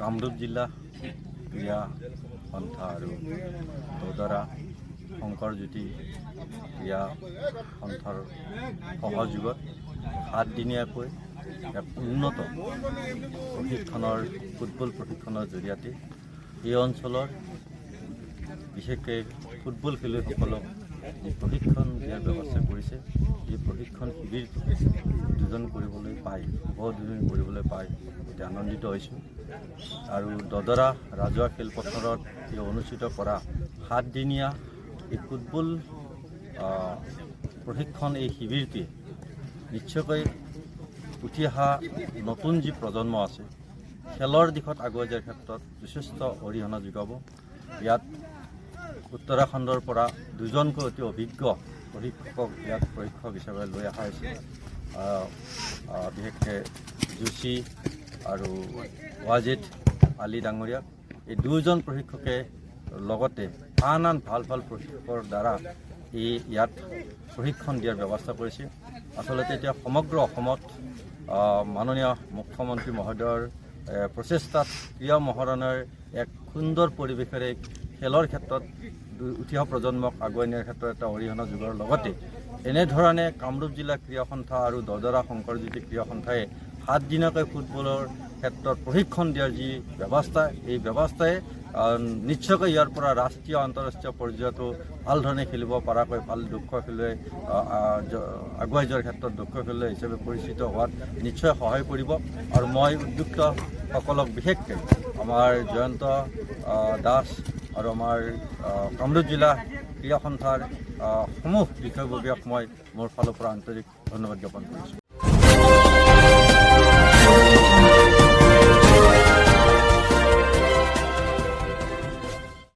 কামৰূপ জিলা ক্ৰীড়া সন্থা আৰু দদৰা শংকৰজ্যোতি ক্ৰীড়া সন্থাৰ সহযোগত 7 দিনীয়াকৈ এক উন্নত প্ৰশিক্ষণৰ ফুটবল প্ৰশিক্ষণৰ জৰিয়তে এই অঞ্চলৰ বিশেষকৈ ফুটবল খেলুৱৈসকলক যি প্ৰশিক্ষণ দিয়াৰ ব্যৱস্থা কৰিছে এই প্ৰশিক্ষণ শিবিৰ দুজন কৰিবলৈ পাই বহুদিন কৰিবলৈ পাই অতি আনন্দিত হৈছোঁ আৰু দদৰা ৰাজহুৱা খেলপথাৰত এই অনুষ্ঠিত কৰা 7 দিনীয়া এই ফুটবল প্ৰশিক্ষণ এই শিবিৰটোৱে নিশ্চয়কৈ উঠি অহা নতুন যি প্ৰজন্ম আছে খেলৰ দিশত আগুৱাই যোৱাৰ ক্ষেত্ৰত যথেষ্ট অৰিহণা যোগাব। ইয়াত উত্তৰাখণ্ডৰ পৰা দুজনকৈ অতি অভিজ্ঞ প্ৰশিক্ষকক ইয়াত প্ৰশিক্ষক হিচাপে লৈ অহা হৈছে। বিশেষকৈ যোশী আৰু ৱাজিদ আলী ডাঙৰীয়াক এই দুজন প্ৰশিক্ষকে লগতে আন ভাল প্ৰশিক্ষকৰ দ্বাৰা ইয়াত প্ৰশিক্ষণ দিয়াৰ ব্যৱস্থা কৰিছে। আচলতে এতিয়া সমগ্ৰ অসমত মাননীয় মুখ্যমন্ত্ৰী মহোদয়ৰ প্ৰচেষ্টাত ক্ৰীড়া মহাৰণৰ এক সুন্দৰ পৰিৱেশেৰে খেলৰ ক্ষেত্ৰত উঠি অহা প্ৰজন্মক আগুৱাই নিয়াৰ ক্ষেত্ৰত এটা অৰিহণা যোগোৱাৰ লগতে এনেধৰণে কামৰূপ জিলা ক্ৰীড়া সন্থা আৰু দদৰা শংকৰজ্যোতি ক্ৰীড়া সন্থাই 7 দিনকৈ ফুটবলৰ ক্ষেত্ৰত প্ৰশিক্ষণ দিয়াৰ যি ব্যৱস্থা এই ব্যৱস্থাই নিশ্চয়কৈ ইয়াৰ পৰা ৰাষ্ট্ৰীয় আন্তঃৰাষ্ট্ৰীয় পৰ্যায়তো ভাল ধৰণে খেলিব পৰাকৈ ভাল দক্ষ খেলুৱৈ আগুৱাই যোৱাৰ ক্ষেত্ৰত দক্ষ খেলুৱৈ হিচাপে পৰিচিত হোৱাত নিশ্চয় সহায় কৰিব। আৰু মই উদ্যোক্তাসকলক বিশেষকৈ আমাৰ জয়ন্ত দাস আৰু আমাৰ কামৰূপ জিলা ক্ৰীড়া সন্থাৰ সমূহ বিষয়ববীয়াক মই মোৰ ফালৰ পৰা আন্তৰিক ধন্যবাদ জ্ঞাপন কৰিছোঁ।